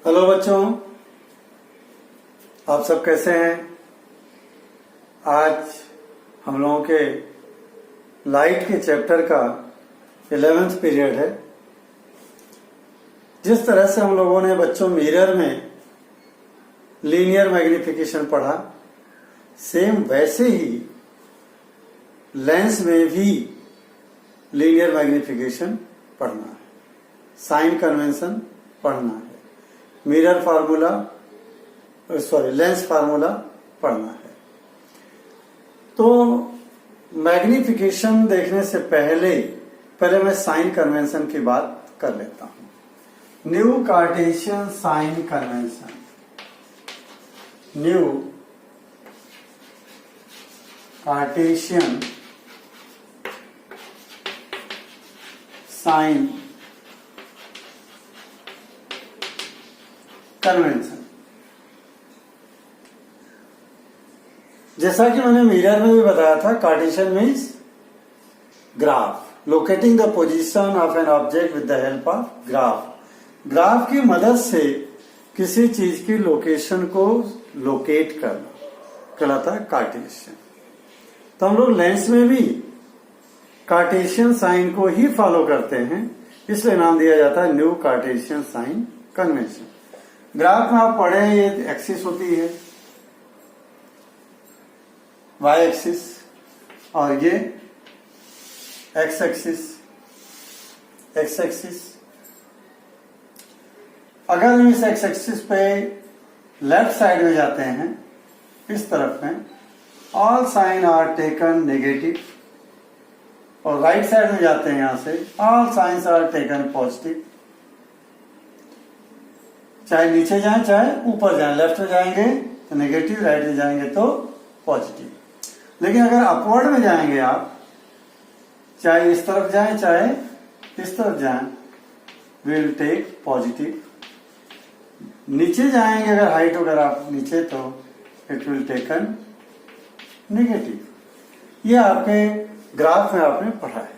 Hello बच्चों, आप सब कैसे हैं। आज हम लोगों के लाइट के चैप्टर का 11th पीरियड है। जिस तरह से हम लोगों ने बच्चों मिरर में लीनियर मैग्निफिकेशन पढ़ा, सेम वैसे ही लेंस में भी लीनियर मैग्निफिकेशन पढ़ना है, साइन कन्वेंशन पढ़ना है, मिरर फार्मूला लेंस फार्मूला पढ़ना है। तो मैग्निफिकेशन देखने से पहले मैं साइन कन्वेंशन की बात कर लेता हूं। New cartesian sign convention, new cartesian sign convention. जैसा कि मैंने मिरर में भी बताया था, cartesian means graph, locating the position of an object with the help of graph. Graph की मदद से किसी चीज की लोकेशन को लोकेट करना कहलाता है कार्टेशियन। तो हम लोग लेंस में भी कार्टेशियन साइन को ही फॉलो करते हैं, इसलिए नाम दिया जाता है new cartesian sign convention. Graph में आप पढ़े, ये एक्सिस होती है वाई एक्सिस और ये एक्स एक्सिस। अगर हम इस एक्स एक्सिस पे लेफ्ट साइड में जाते हैं, इस तरफ में, all sign are taken negative, और राइट साइड में जाते हैं यहां से, all signs are taken positive. चाहे नीचे जाएं चाहे ऊपर जाएं, लेफ्ट में जाएंगे तो नेगेटिव, राइट में जाएंगे तो पॉजिटिव। लेकिन अगर अपवर्ड में जाएंगे आप, चाहे इस तरफ जाएं चाहे इस तरफ जाएं, विल टेक पॉजिटिव। नीचे जाएंगे अगर हाइट वगैरह आप नीचे, तो इट विल टेकन नेगेटिव। ये आपके ग्राफ में आपने पढ़ा है।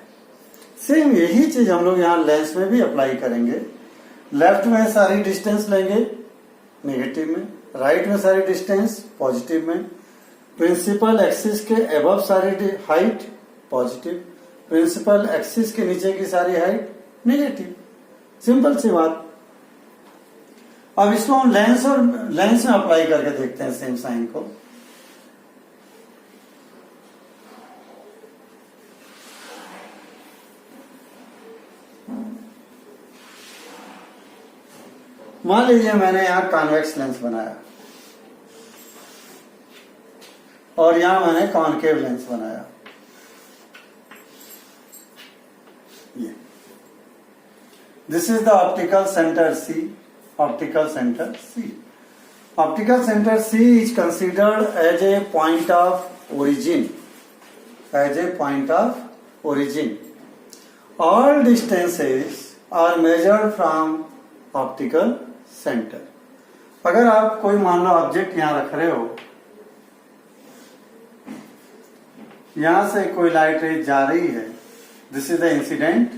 सेम यही चीज हम लोग यहाँ लेंस में भी अप्लाई करेंगे। लेफ्ट में सारी डिस्टेंस लेंगे नेगेटिव में, राइट में सारी डिस्टेंस पॉजिटिव में, प्रिंसिपल एक्सिस के एबव सारी हाइट पॉजिटिव, प्रिंसिपल एक्सिस के नीचे की सारी हाइट नेगेटिव। सिंपल सी बात। अब इसको हम लेंस में अप्लाई करके देखते हैं सेम साइन को। मान लीजिए मैंने यहां कॉन्वेक्स लेंस बनाया और यहां मैंने कॉनकेव लेंस बनाया। ये this is the optical centre C. Optical centre C, optical centre C is considered as a point of origin, as a point of origin. All distances are measured from optical centre. अगर आप कोई मान लो object यहां रख रहे हो, यहां से कोई लाइट रे जा रही है, this is the incident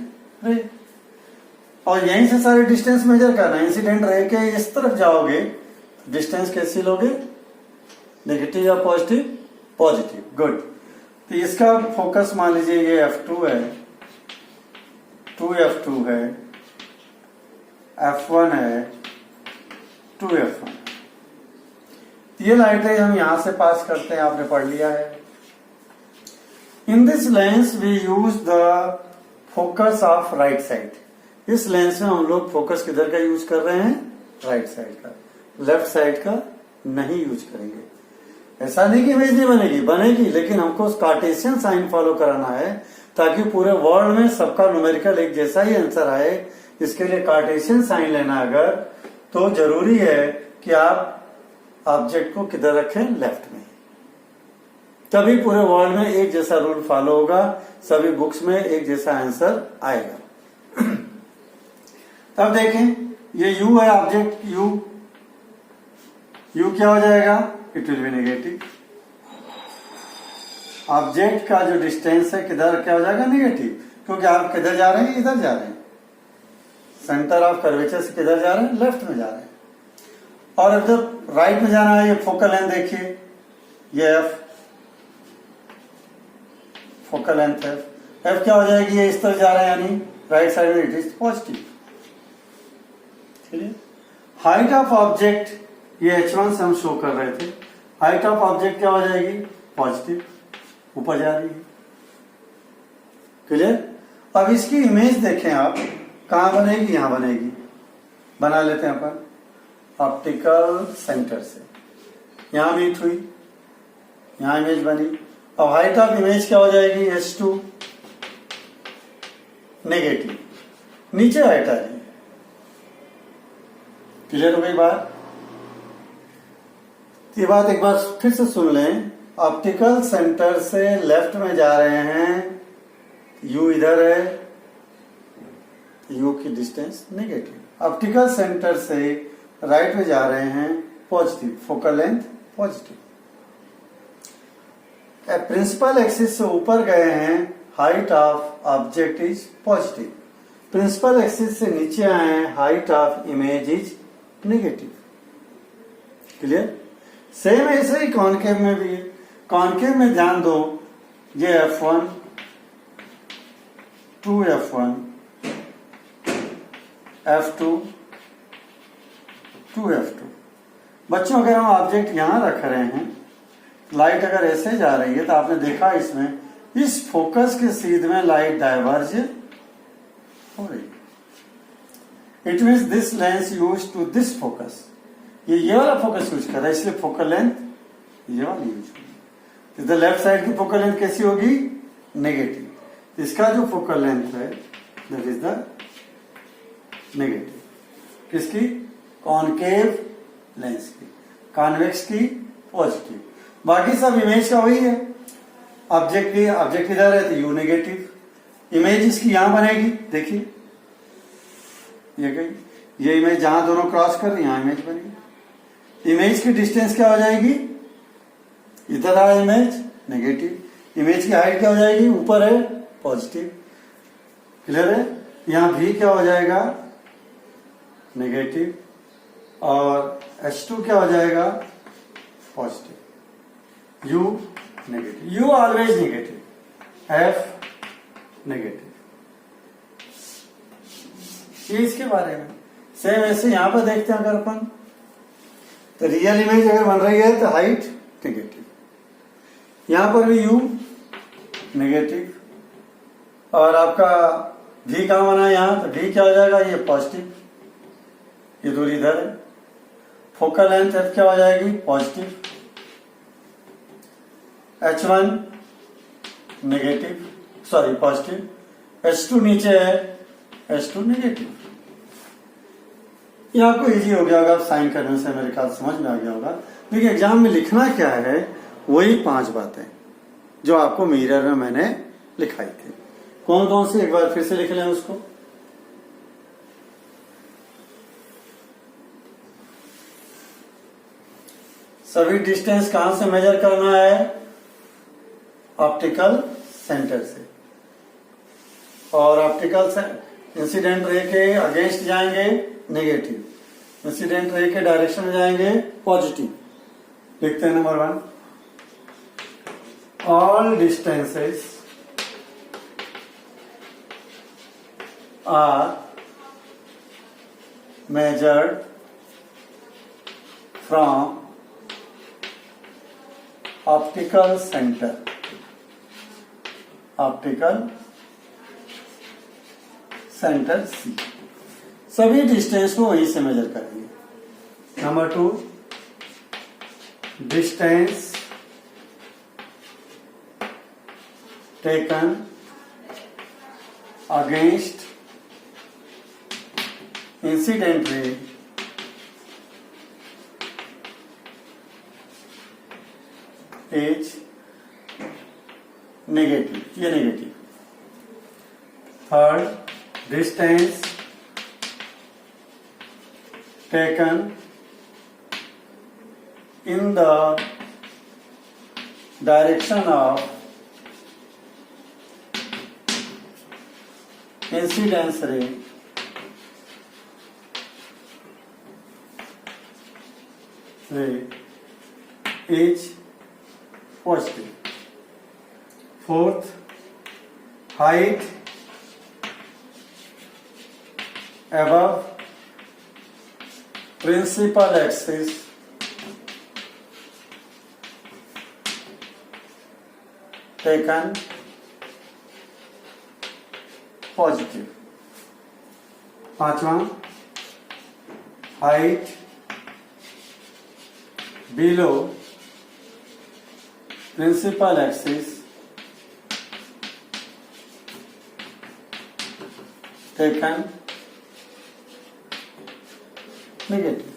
ray, और यहीं से सारी डिस्टेंस मेजर करना है। इंसिडेंट रे के इस तरफ जाओगे, डिस्टेंस कैसी लोगे, नेगेटिव या पॉजिटिव, पॉजिटिव। गुड। तो इसका फोकस मान लीजिए ये F2 है, 2F2 है, F1 है, 2F1। ये लाइट रे हम यहां से पास करते हैं, आपने पढ़ लिया है। In this lens we use the focus of right side. इस लेंस में हम लोग फोकस किधर का यूज कर रहे हैं, राइट साइड का, लेफ्ट साइड का नहीं यूज करेंगे। ऐसा नहीं कि इमेज नहीं बनेगी, बनेगी, लेकिन हमको कार्टेशियन साइन फॉलो कराना है ताकि पूरे वर्ल्ड में सबका न्यूमेरिकल एक जैसा ही आंसर आए। इसके लिए कार्टेशियन साइन लेना अगर, तो जरूरी है कि आप ऑब्जेक्ट को किधर रखें, लेफ्ट में। तभी पूरे वर्ल्ड में एक जैसा रूल फॉलो होगा, सभी बुक्स में एक जैसा आंसर आएगा। तब देखें, ये U है ऑब्जेक्ट, U क्या हो जाएगा, it will be negative. Object का जो डिस्टेंस है किधर क्या हो जाएगा, नेगेटिव, क्योंकि आप किधर जा रहे हैं, इधर जा रहे हैं। सेंटर ऑफ कर्वेचर से किधर जा रहे हैं, लेफ्ट में जा रहे हैं। और जब राइट में जाना है, ये फोकल लेंथ देखिए, ये एफ फोकल लेंथ है। एफ क्या हो जाएगी, ये इस तरह जा रहा है यानी राइट साइड में इट इज पॉजिटिव। चलिए, हाइट ऑफ ऑब्जेक्ट, ये h1 से हम शो कर रहे थे, हाइट ऑफ ऑब्जेक्ट क्या हो जाएगी, पॉजिटिव, ऊपर जा रही है। क्लियर। अब इसकी इमेज देखें आप, कहां बनेगी, यहां बनेगी, बना लेते हैं अपन ऑप्टिकल सेंटर से, यहां मीट हुई, यहां इमेज बनी। अब हाइट ऑफ इमेज क्या हो जाएगी, h2 नेगेटिव, नीचे हाइट आ रही है। क्लियर हो गई बात। ये बात एक बार फिर से सुन लें, ऑप्टिकल सेंटर से लेफ्ट में जा रहे हैं, u इधर है, u की डिस्टेंस नेगेटिव। ऑप्टिकल सेंटर से राइट में जा रहे हैं, positive, focal length positive. Principal axis से ऊपर गए हैं, height of object is positive. Principal axis से नीचे आए हैं, height of image is negative. Clear. Same ऐसे ही कॉनकेव में भी है। कॉनकेव में ध्यान दो, ये f1 2f1 f2 2f2। बच्चों अगर हम ऑब्जेक्ट यहां रख रहे हैं, लाइट अगर ऐसे जा रही है तो आपने देखा इसमें, इस फोकस के सीध में लाइट डाइवर्ज हो रही है। It means this lens use to this focus, ये वाला फोकस यूज कर रहा है, इसलिए फोकल लेंथ ये वाली यूज होगी। इधर लेफ्ट साइड की फोकल लेंथ कैसी होगी, नेगेटिव। इसका जो फोकल लेंथ है दैट इज द नेगेटिव। किसकी, कॉनकेव लेंस की, कॉन्वेक्स की पॉजिटिव। बाकी सब इमेज का वही है। ऑब्जेक्ट इधर है तो यू नेगेटिव, इमेज इसकी यहां बनेगी, देखिए ये गई, ये इमेज जहां दोनों क्रॉस कर रही है, यहां इमेज बनेगी। इमेज की डिस्टेंस क्या हो जाएगी, इधर आया इमेज नेगेटिव, इमेज की हाइट क्या हो जाएगी, ऊपर है पॉजिटिव। क्लियर है। यहां भी क्या हो जाएगा, नेगेटिव, और H2 क्या हो जाएगा, positive. U negative, U always negative, F negative. ये इसके बारे में। सेम ऐसे यहां पर देखते हैं, अगर अपन तो रियल इमेज अगर बन रही है तो हाइट नेगेटिव, यहां पर भी U नेगेटिव, और आपका V कहां बना है, यहां तो V क्या हो जाएगा, ये पॉजिटिव, ये दूरी इधर है। फोकल लेंथ F क्या हो जाएगी, positive. H1 negative, sorry positive. H2 नीचे है, H2 नेगेटिव। ये आपको इजी हो गया होगा, साइन करने से मेरे ख्याल समझ में आ गया होगा। देखिए एग्जाम में लिखना क्या है, वही 5 बातें जो आपको मिरर में मैंने लिखाई थी। कौन कौन सी, एक बार फिर से लिख लें उसको। सभी डिस्टेंस कहां से मेजर करना है, ऑप्टिकल सेंटर से, और ऑप्टिकल इंसिडेंट रे के अगेंस्ट जाएंगे नेगेटिव, इंसिडेंट रे के डायरेक्शन में जाएंगे पॉजिटिव। लिखते हैं number 1, all distances are measured from optical center, optical center C। सभी डिस्टेंस को वहीं से मेजर करेंगे। Number 2, distance taken against incident ray is negative, ये negative. 3rd, distance taken in the direction of incidence ray ray is positive. Fourth, height above principal axis taken positive. पांचवा, height below principal axis taken negative.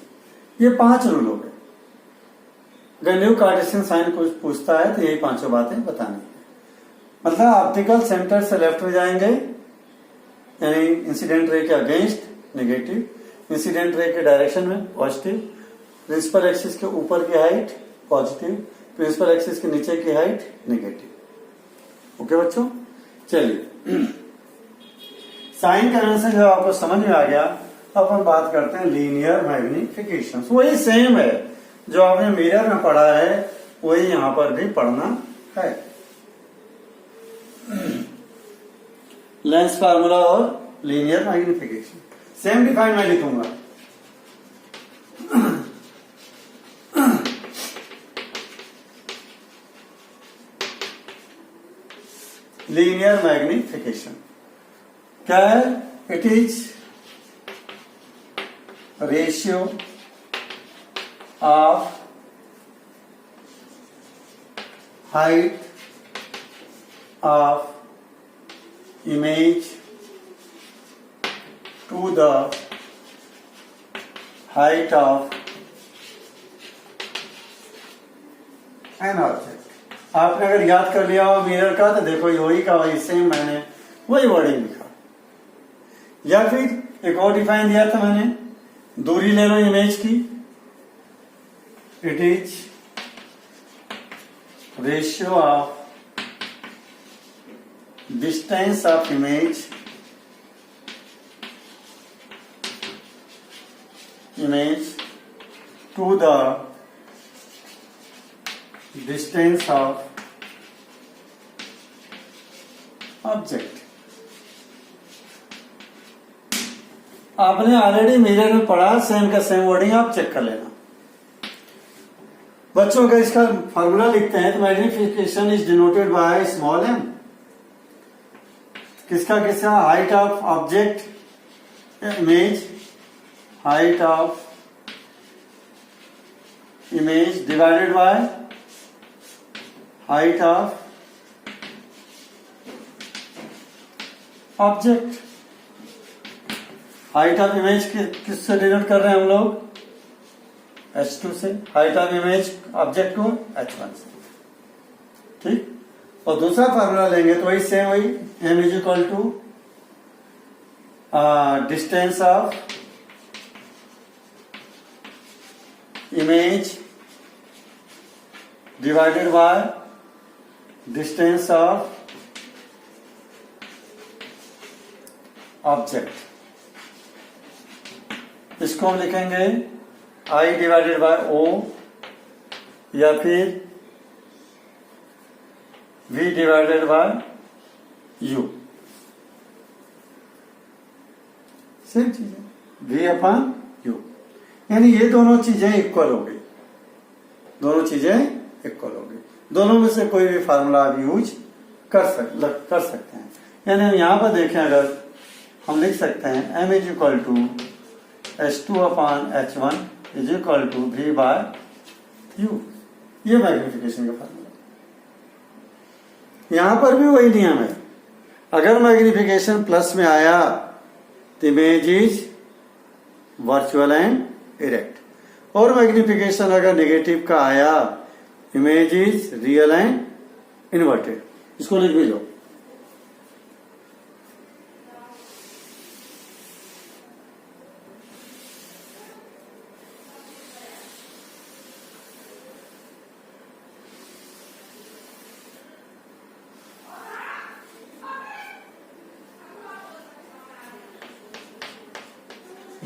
ये 5 rule हो गए. अगर new cartesian sign कुछ पूछता है तो यही 5 बातें बतानी है. मतलब ऑप्टिकल सेंटर से लेफ्ट में जाएंगे यानी इंसिडेंट रे के अगेंस्ट नेगेटिव, इंसिडेंट रे के डायरेक्शन में पॉजिटिव, प्रिंसिपल एक्सिस के ऊपर की हाइट पॉजिटिव, प्रिंसिपल एक्सिस के नीचे की हाइट नेगेटिव. ओके बच्चों, चलिए साइन करने से जब आपको समझ में आ गया, अब हम बात करते हैं लीनियर मैग्निफिकेशन. वही सेम है जो आपने मिरर में पढ़ा है, वही यहां पर भी पढ़ना है. लेंस फार्मूला और लीनियर मैग्निफिकेशन सेम डिफाइन मैं लिखूंगा. लीनियर मैग्निफिकेशन क्या है? It is ratio of height of image to the height of an object. आपने अगर याद कर लिया हो मिरर का तो देखो वही का वही सेम मैंने वही वर्डिंग लिखा. या फिर एक और डिफाइन दिया था मैंने, दूरी ले लो इमेज की. It is ratio of distance of image to the distance of object. आपने ऑलरेडी मिरर में पढ़ा, सेम का सेम वर्डिंग आप चेक कर लेना. बच्चों अगर इसका फॉर्मूला लिखते हैं तो magnification is denoted by small m. किसका किसका? Height of object image, height of image divided by height of object. Height of image किससे डिनोट कर रहे हैं हम लोग? H2 से. हाइट ऑफ इमेज ऑब्जेक्ट को H1 से. ठीक. और दूसरा फार्मूला लेंगे तो वही सेम, वही m is equal to distance of image divided by distance of object. इसको हम लिखेंगे I डिवाइडेड बाय O या फिर V divided by U. Same चीज है, V अपॉन U. यानी ये दोनों चीजें इक्वल हो गई, दोनों चीजें इक्वल हो गई. दोनों में से कोई भी फार्मूला आप यूज कर सकते हैं. यानी हम यहां पर देखें, अगर हम लिख सकते हैं m is equal to H2 upon H1 is equal to V by U. ये मैग्निफिकेशन का फार्मूला. यहां पर भी वही नियम है. अगर मैग्निफिकेशन प्लस में आया तो image is virtual and erect, और मैग्निफिकेशन अगर नेगेटिव का आया image is real and inverted. इसको लिख भी लो.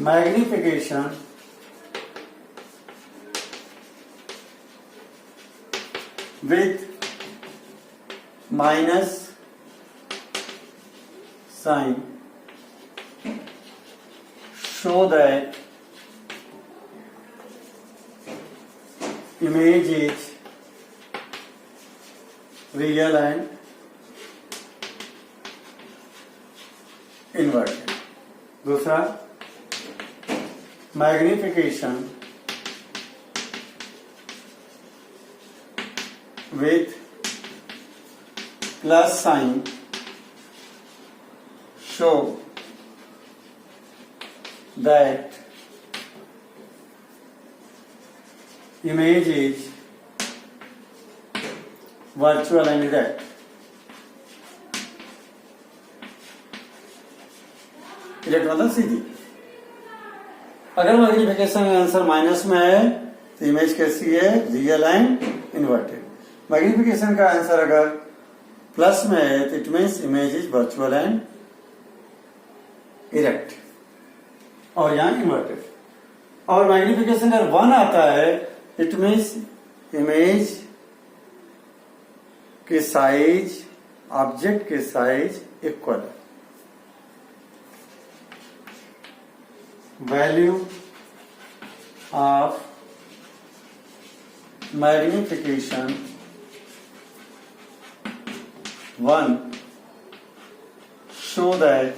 magnification with minus sign show that image is real and inverted. दूसरा, magnification with plus sign show that image is virtual and erect. Erect मतलब सीधी। अगर मैग्निफिकेशन का आंसर माइनस में है तो इमेज कैसी है? Real and inverted. मैग्निफिकेशन का आंसर अगर प्लस में है तो it means image is virtual and erect, और यहां इन्वर्टेड। और मैग्निफिकेशन अगर 1 आता है इट मीन्स इमेज के साइज ऑब्जेक्ट के साइज इक्वल है। Value of magnification 1 show that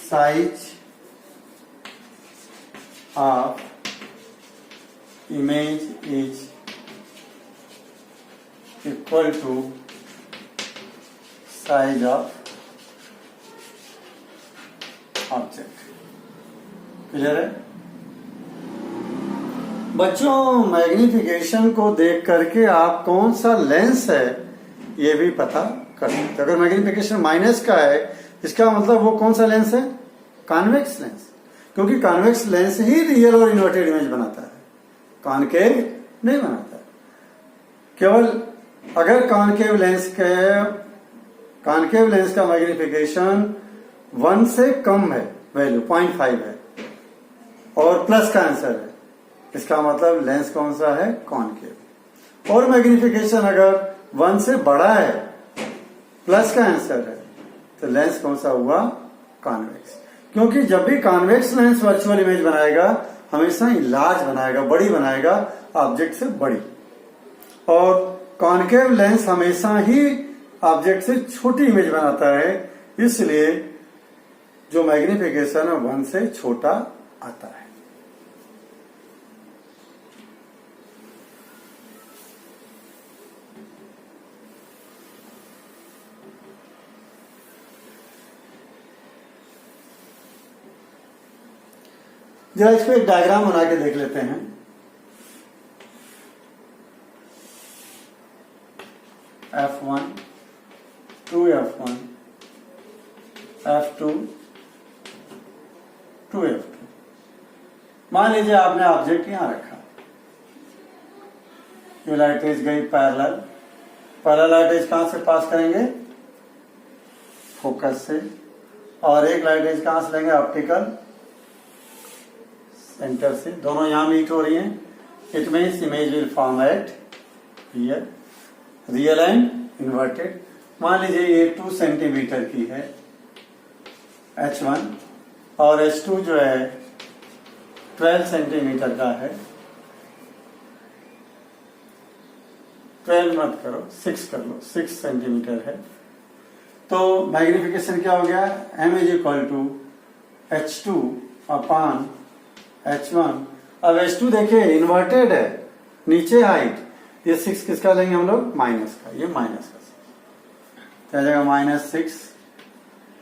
size of image is equal to size of object। Clear है बच्चों? मैग्निफिकेशन को देख करके आप कौन सा लेंस है ये भी पता कर सकते। अगर मैग्निफिकेशन माइनस का है इसका मतलब वो कौन सा लेंस है? कॉन्वेक्स लेंस, क्योंकि कॉन्वेक्स लेंस ही रियल और इन्वर्टेड इमेज बनाता है, कॉनकेव नहीं बनाता है। केवल अगर कॉनकेव लेंस का मैग्निफिकेशन 1 से कम है, वैल्यू 0.5 है और प्लस का आंसर है, इसका मतलब लेंस कौन सा है? कॉनकेव। और मैग्निफिकेशन अगर 1 से बड़ा है, प्लस का आंसर है, तो लेंस कौन सा हुआ? कॉन्वेक्स। क्योंकि जब भी कॉन्वेक्स लेंस वर्चुअल इमेज बनाएगा हमेशा लार्ज बनाएगा, बड़ी बनाएगा, ऑब्जेक्ट से बड़ी। और कॉनकेव लेंस हमेशा ही ऑब्जेक्ट से छोटी इमेज बनाता है, इसलिए जो मैग्निफिकेशन है 1 से छोटा आता है। जरा इस पे एक डायग्राम बना के देख लेते हैं। F1 2F1 F2 2F2। मान लीजिए आपने ऑब्जेक्ट यहां रखा, ये लाइट रेज गई पैरेलल लाइट रेज कहां से पास करेंगे? फोकस से। और एक लाइट रेज कहां से लेंगे? ऑप्टिकल सेंटर से। दोनों यहां मीट हो रही हैं, it means image will form eight here, real and inverted. मान लीजिए ये 2 सेंटीमीटर की है H1 और H2 जो है 12 सेंटीमीटर का है। 12 मत करो, 6 कर लो, 6 सेंटीमीटर है। तो मैग्निफिकेशन क्या हो गया? M is equal to H2 upon H1। अब H2 देखिए इन्वर्टेड है, नीचे हाइट, ये 6 किसका लेंगे हम लोग? माइनस का। ये माइनस का क्या जाएगा? -6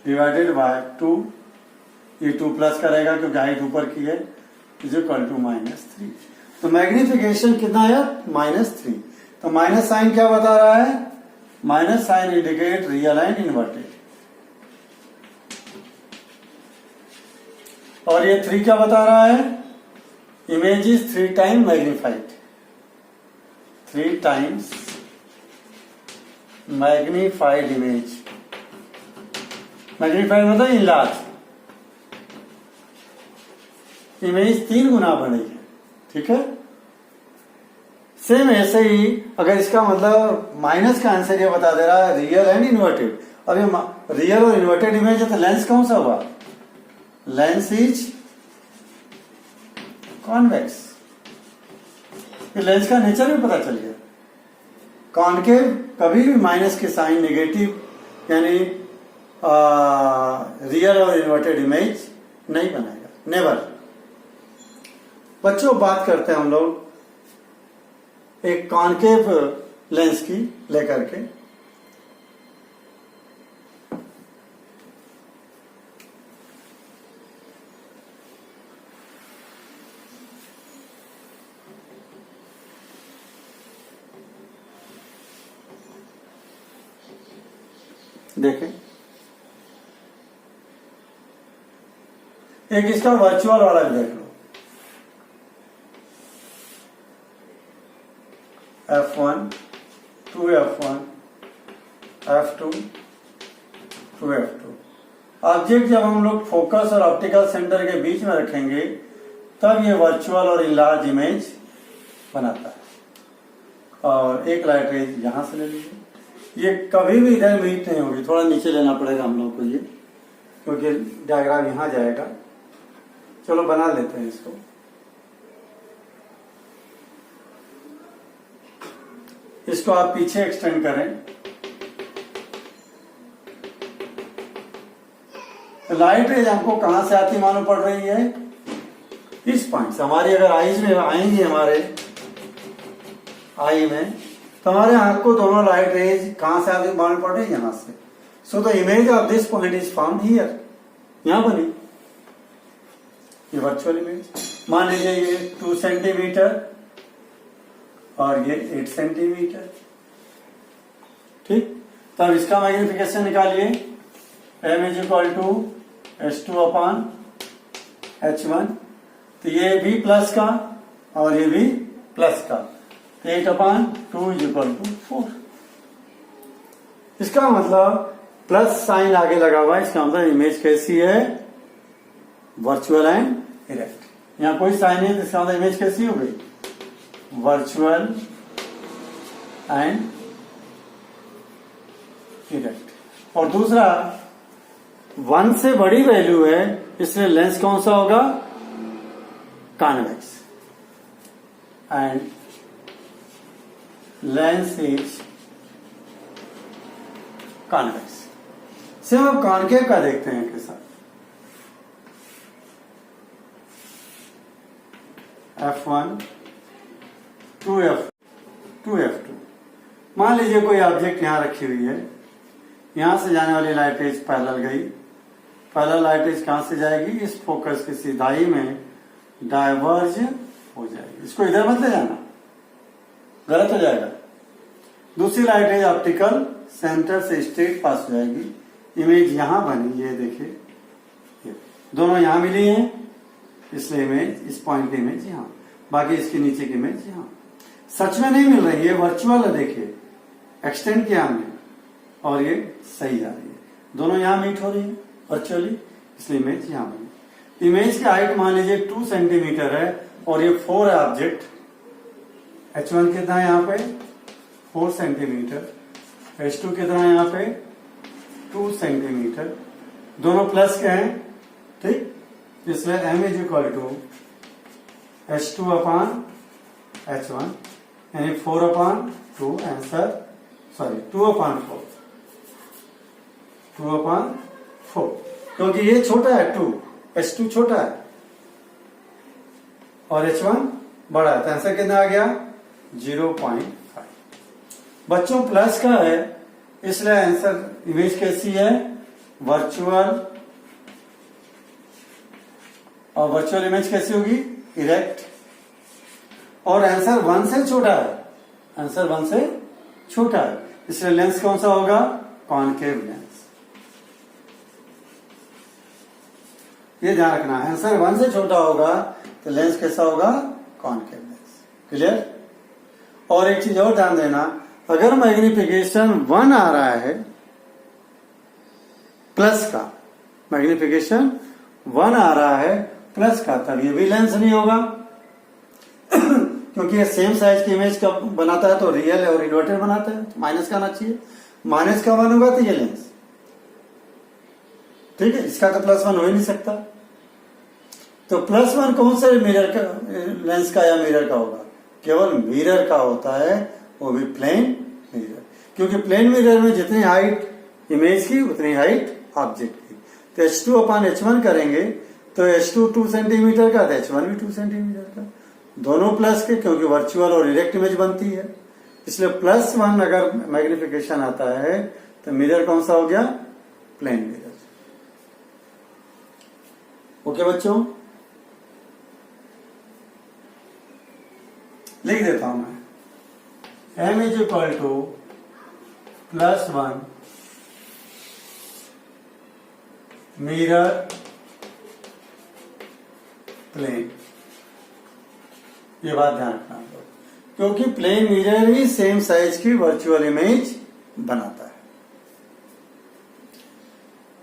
डिवाइडेड बाय 2, ये 2 प्लस करेगा क्योंकि हाइट ऊपर की है, इज इक्वल टू -3। तो मैग्निफिकेशन कितना है? -3। तो माइनस साइन क्या बता रहा है? Minus sign indicate real and inverted. और ये 3 क्या बता रहा है? Image is 3 time magnified, 3 times magnified image. Magnified मतलब इनलार्ज, इमेज 3 गुना बढ़ी है। ठीक है। सेम ऐसे ही अगर इसका मतलब माइनस का आंसर ये बता दे रहा है रियल एंड इन्वर्टेड, अब ये रियल और इन्वर्टेड इमेज है तो लेंस कौन सा हुआ? Lens is convex. लेंस का नेचर भी पता चल गया। कॉनकेव कभी भी माइनस के साइन नेगेटिव यानी रियल और इन्वर्टेड इमेज नहीं बनाएगा, नेवर। बच्चों बात करते हैं हम लोग एक कॉनकेव लेंस की लेकर के। देखें, एक इसका वर्चुअल वाला भी देख लो, F1 2F1 F2 2F2। Object जब हम लोग फोकस और ऑप्टिकल सेंटर के बीच में रखेंगे तब ये वर्चुअल और इनलार्ज इमेज बनाता है। और एक लाइट रेज यहां से ले लीजिए, ये कभी भी इधर मीट नहीं होगी, थोड़ा नीचे लेना पड़ेगा हम लोग को ये, क्योंकि डायग्राम यहां जाएगा। चलो बना लेते हैं इसको। इसको आप पीछे एक्सटेंड करें, लाइट रेज हमको कहां से आती मालूम पड़ रही है? इस पॉइंट से। हमारी अगर आईज में आएंगी, हमारे आई में, तो हमारे आंख को दोनों लाइट रेज कहां से आती मालूम पड़ रही है? यहां से। So the image of this point is found here, यहां बनी ये वर्चुअल इमेज। मान लीजिए ये 2 सेंटीमीटर और ये 8 सेंटीमीटर, ठीक। तब इसका मैग्निफिकेशन निकालिए, m is equal to S2/H1। तो ये भी प्लस का और ये भी प्लस का, 8/2 इज इक्वल टू 4। इसका मतलब प्लस साइन आगे लगा हुआ है, इसका मतलब इमेज कैसी है? Virtual and erect. यहां कोई साइन नहीं है तो इसका मतलब इमेज कैसी हो गई? Virtual and erect. और दूसरा 1 से बड़ी वैल्यू है, इसलिए लेंस कौन सा होगा? Convex. And lens is convex. सिर्फ अब कॉनकेव का देखते हैं के साथ। F1 2F2। मान लीजिए कोई ऑब्जेक्ट यहां रखी हुई है, यहां से जाने वाली लाइट रेज पैरेलल गई, पैरेलल लाइट रेज कहां से जाएगी? इस फोकस की सीधाई में डाइवर्ज हो जाएगी। इसको इधर मत ले जाना, गलत हो जाएगा। दूसरी लाइट रेज ऑप्टिकल सेंटर से स्ट्रेट पास हो जाएगी, इमेज यहां बनी, ये देखिए दोनों यहां मिली हैं, इसलिए इमेज इस पॉइंट की इमेज यहां, बाकी इसके नीचे की इमेज यहां। सच में नहीं मिल रही है, वर्चुअल है, देखिए एक्सटेंड किया हमने और ये सही जा रही है, दोनों यहां मीट हो रही है वर्चुअली, इसलिए इमेज यहां बनी। इमेज की हाइट मान लीजिए 2 सेंटीमीटर है और ये 4 है ऑब्जेक्ट। H1 कितना है यहाँ पे? 4 सेंटीमीटर। H2 कितना है यहाँ पे? 2 सेंटीमीटर। दोनों प्लस के हैं, ठीक। इसलिए m is equal to H2/H1 यानी 4/2 आंसर, सॉरी 2/4, 2/4, क्योंकि ये छोटा है 2, H2 छोटा है और H1 बड़ा है, तो आंसर कितना आ गया? 0.5। बच्चों प्लस का है, इसलिए आंसर इमेज कैसी है? वर्चुअल। और वर्चुअल इमेज कैसी होगी? इरेक्ट। और आंसर 1 से छोटा है, आंसर 1 से छोटा है, इसलिए लेंस कौन सा होगा? Concave lens. ये ध्यान रखना, आंसर 1 से छोटा होगा तो लेंस कैसा होगा? Concave lens. क्लियर? और एक चीज और ध्यान देना, अगर मैग्निफिकेशन 1 आ रहा है प्लस का, मैग्निफिकेशन 1 आ रहा है प्लस का, तब ये भी लेंस नहीं होगा। क्योंकि ये सेम साइज की इमेज का बनाता है तो रियल और इन्वर्टेड बनाता है, माइनस का आना चाहिए। माइनस का 1 होगा तो ये लेंस, ठीक है, इसका तो +1 हो ही नहीं सकता। तो +1 कौन से मिरर का, लेंस का या मिरर का होगा? केवल मिरर का होता है, वो भी प्लेन मिरर, क्योंकि प्लेन मिरर में जितनी हाइट इमेज की उतनी हाइट ऑब्जेक्ट की। तो H2/H1 करेंगे तो H2 2 सेंटीमीटर का, तो H1 भी 2 सेंटीमीटर का, दोनों प्लस के, क्योंकि वर्चुअल और डायरेक्ट इमेज बनती है। इसलिए +1 अगर मैग्निफिकेशन आता है तो मिरर कौन सा हो गया? Plane mirror. ओके बच्चों, लिख देता हूं मैं, m = +1 मिरर प्लेन। ये बात ध्यान रखना आप लोग, क्योंकि प्लेन मिरर ही सेम साइज की वर्चुअल इमेज बनाता है।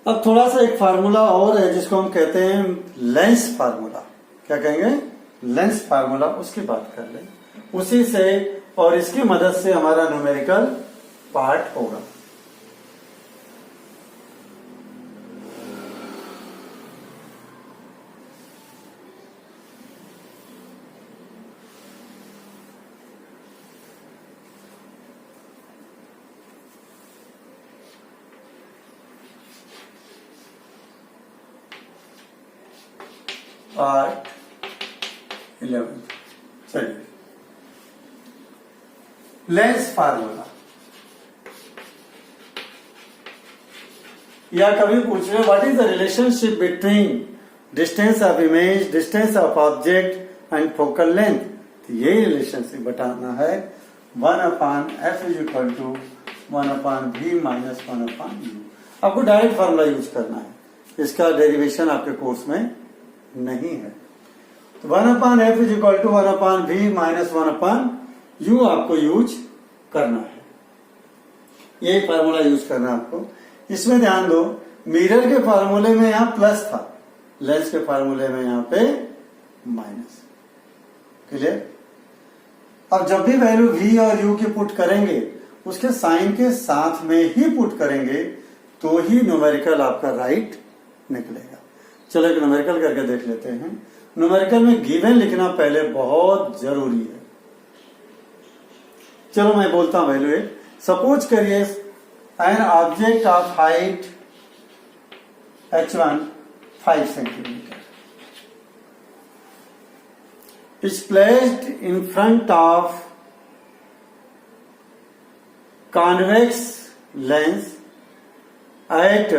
अब थोड़ा सा एक फार्मूला और है जिसको हम कहते हैं लेंस फार्मूला। क्या कहेंगे? Lens formula. उसकी बात कर लें, उसी से और इसकी मदद से हमारा न्यूमेरिकल पार्ट होगा। पार्ट 11, चलिए, लेंस फार्मूला। या कभी पूछ रहे what is the relationship between distance of image, distance of object and focal length, तो यही रिलेशनशिप बताना है। 1/f = 1/v - 1/u। आपको डायरेक्ट फार्मूला यूज करना है, इसका डेरिवेशन आपके कोर्स में नहीं है। तो 1/f = 1/v - 1/u आपको यूज करना है, यही फार्मूला यूज करना है आपको। इसमें ध्यान दो, मिरर के फार्मूले में यहां प्लस था, लेंस के फार्मूले में यहां पे माइनस। क्लियर? अब जब भी वैल्यू v और u की पुट करेंगे, उसके साइन के साथ में ही पुट करेंगे तो ही न्यूमेरिकल आपका राइट निकलेगा। चलो एक न्यूमेरिकल करके देख लेते हैं। न्यूमेरिकल में गिवन लिखना पहले बहुत जरूरी है। चलो मैं बोलता हूं वैल्यू एक। सपोज करिए an object of height h1 5 centimetre is placed in front of convex lens at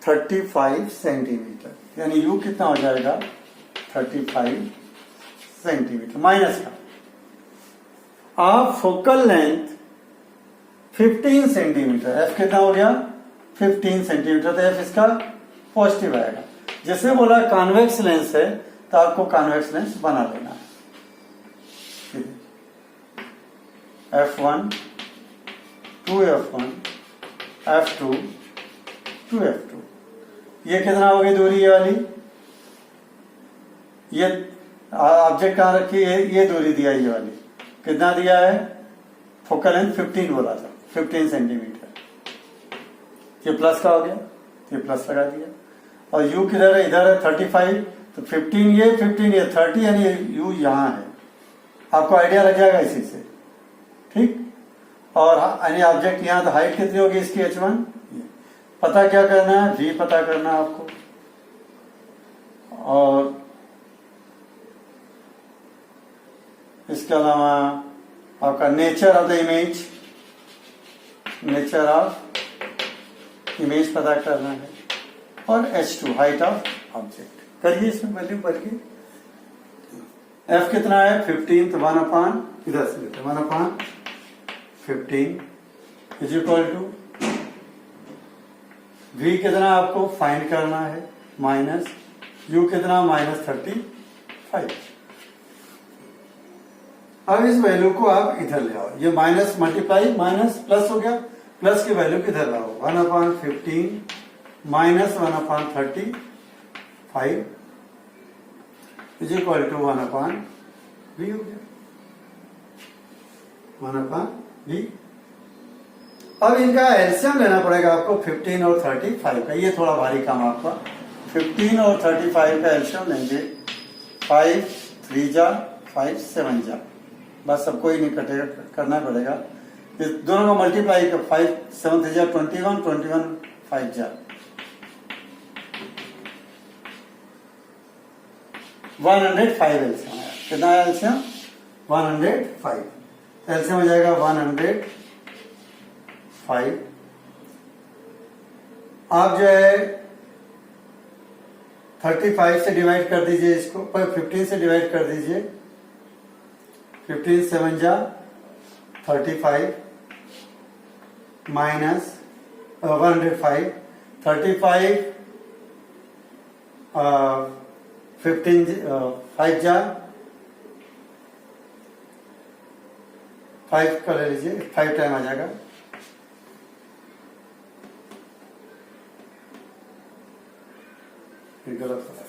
35 centimetre, यानी u कितना हो जाएगा? 35 सेंटीमीटर माइनस का। आप फोकल लेंथ 15 सेंटीमीटर, f कितना हो गया? 15 सेंटीमीटर, तो f इसका पॉजिटिव आएगा। जैसे बोला कॉन्वेक्स लेंस है तो आपको कॉन्वेक्स लेंस बना लेना है। f1 2f1 f2 2f2, ये कितना हो गई दूरी? ये वाली, ये ऑब्जेक्ट कहां रखी है? ये दूरी दिया, ये वाली कितना दिया है? फोकल लेंथ 15 बोला था, 15 सेंटीमीटर। ये प्लस का हो गया, ये प्लस लगा दिया। और u किधर है? इधर है 35, तो 15 ये 15 ये 30, यानी u यहां है। आपको आइडिया लग जाएगा इसी से, ठीक। और यानी ऑब्जेक्ट यहां, तो हाइट कितनी होगी इसकी? h1। पता क्या करना है? v पता करना है आपको। और इसके अलावा आपका nature of the image, nature of image पता करना है। और h2 हाइट ऑफ ऑब्जेक्ट। करिए इसमें वैल्यू भरिए। f कितना है? 15, तो 1/, इधर से लेते 1/15 इज इक्वल टू v कितना आपको फाइंड करना है? माइनस u कितना? -35। अब इस वैल्यू को आप इधर ले आओ, ये माइनस मल्टीप्लाई माइनस प्लस हो गया, प्लस की वैल्यू किधर लाओ? 1/15 minus 1/35 is equal to 1/v v हो गया 1/v। अब इनका एलसीएम लेना पड़ेगा आपको 15 और 35 का। ये थोड़ा भारी काम आपका। 15 और 35 का एलसीएम लेंगे। 5 3 जा 5 7 जा, बस सब कोई नहीं कटेगा, करना पड़ेगा। इस दोनों का मल्टीप्लाई कर 5 7 3 जा 21 21 5 जा 105 एलसीएम आया। कितना आया एलसीएम? 105। एलसीएम हो जाएगा 105। आप जो है 35 से डिवाइड कर दीजिए इसको, 15 से डिवाइड कर दीजिए। 15 7 जा 35 माइनस 105। 35 15 5 जा 5 का ले लीजिए, 5 टाइम आ जाएगा। गलत हो रहा है।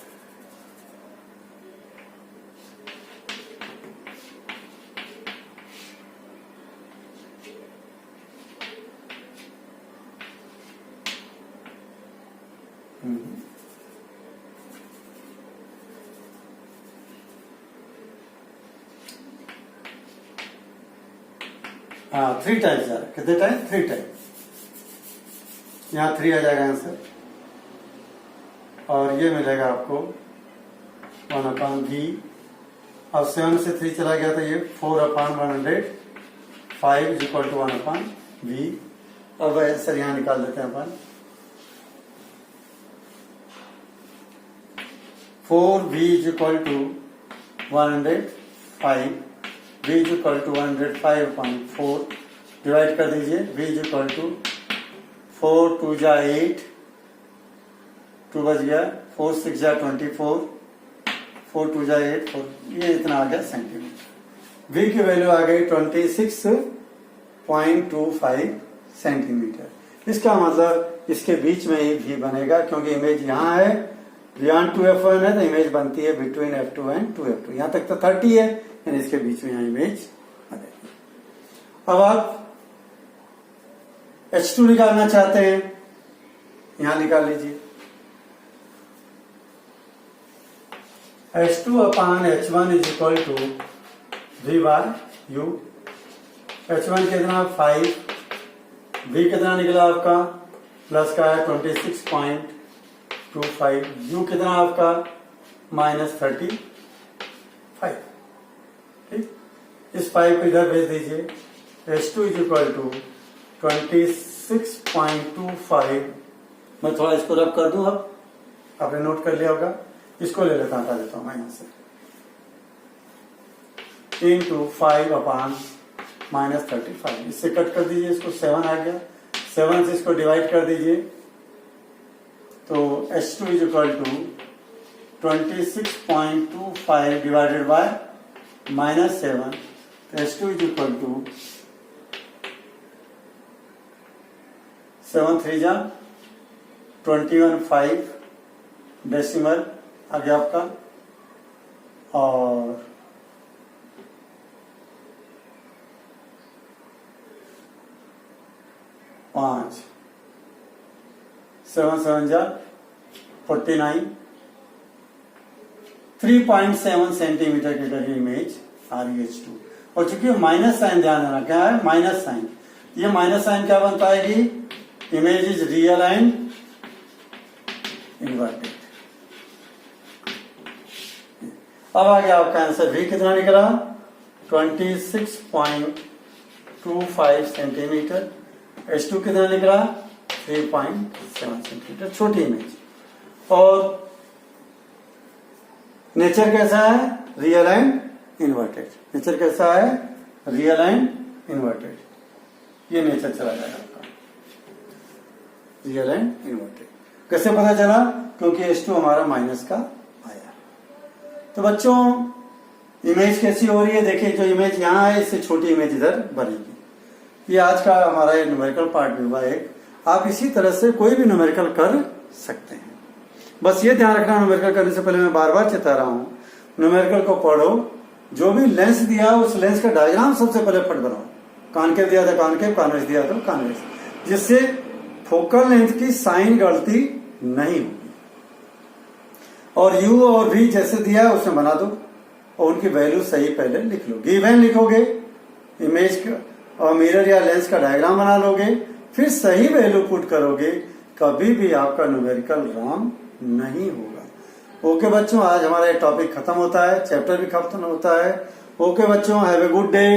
हाँ 3 टाइम्स जा रहा है। कितने टाइम? 3 टाइम। यहाँ 3 आ जाएगा आंसर। और ये मिलेगा आपको 1/v। अब 7 से 3 चला गया तो ये 4/105 इज इक्वल टू 1/v। अब आंसर यहाँ निकाल देते हैं अपन। 4v is equal to 105, v is equal to 105/4 divide कर दीजिए। v इज इक्वल टू 4 2 जा 8, 2 बच गया, 4 6 जा 24, 4 2 जा 8, 4 ये इतना आ गया सेंटीमीटर। v की वैल्यू आ गई 26.25 सेंटीमीटर। इसका मतलब इसके बीच में ही v बनेगा, क्योंकि इमेज यहाँ है, बियॉन्ड 2f1 है तो इमेज बनती है बिटवीन f2 एंड 2f2। यहाँ तक तो 30 है, यानी इसके बीच में यहाँ इमेज बनेगी। अब आप h2 निकालना चाहते हैं, यहां निकाल लीजिए। H2/H1 is equal to v/u। H1 कितना? 5। v कितना निकला आपका? प्लस का है 26.25। u कितना आपका? -35। ठीक, इस 5 को इधर भेज दीजिए। H2 is equal to 26.25। मैं थोड़ा इसको रब कर दूं। अब आपने नोट कर लिया होगा। इसको ले लेता हटा देता हूं मैं यहां से। इंटू 5/-35 इससे कट कर दीजिए। इसको 7 आ गया, 7 से इसको डिवाइड कर दीजिए तो H2 is equal to 26.25 divided by -7। H2 is equal to 7 3 जा 21/5 डेसिमल आ गया आपका। और पांच 7 7 जा 49, 3.7 सेंटीमीटर की करीब इमेज आ रही है H2। और चूंकि माइनस साइन ध्यान देना, क्या है? Minus sign. ये माइनस साइन क्या बन पाएगी? Image is real and inverted. अब आ गया आपका आंसर। v कितना निकला? 26.25 सेंटीमीटर। H2 कितना निकला? 3.7 सेंटीमीटर। छोटी इमेज। और नेचर कैसा है? Real and inverted. नेचर कैसा है? Real and inverted. ये नेचर चला जाएगा आपका, रियल एंड इन्वर्टेड। कैसे पता चला? क्योंकि H2 हमारा माइनस का आया। तो बच्चों इमेज कैसी हो रही है? देखिए, जो इमेज यहाँ है इससे छोटी इमेज इधर बनेगी। ये आज का हमारा ये न्यूमेरिकल पार्ट भी हुआ एक। आप इसी तरह से कोई भी न्यूमेरिकल कर सकते हैं। बस ये ध्यान रखना, न्यूमेरिकल करने से पहले मैं बार बार चेता रहा हूं, न्यूमेरिकल को पढ़ो, जो भी लेंस दिया उस लेंस का डायग्राम सबसे पहले फट बनाओ। कॉनकेव दिया था कॉनकेव, कॉन्वेक्स दिया था कॉन्वेक्स, जिससे फोकल लेंथ की साइन गलती नहीं होगी। और यू और वी जैसे दिया है उसमें बना दो और उनकी वैल्यू सही पहले लिख लो। गिवन लिखोगे, इमेज और मिरर या लेंस का डायग्राम बना लोगे, फिर सही वैल्यू पुट करोगे, कभी भी आपका न्यूमेरिकल रॉन्ग नहीं होगा। ओके बच्चों, आज हमारा ये टॉपिक खत्म होता है, चैप्टर भी खत्म होता है। ओके बच्चों, हैव ए गुड डे।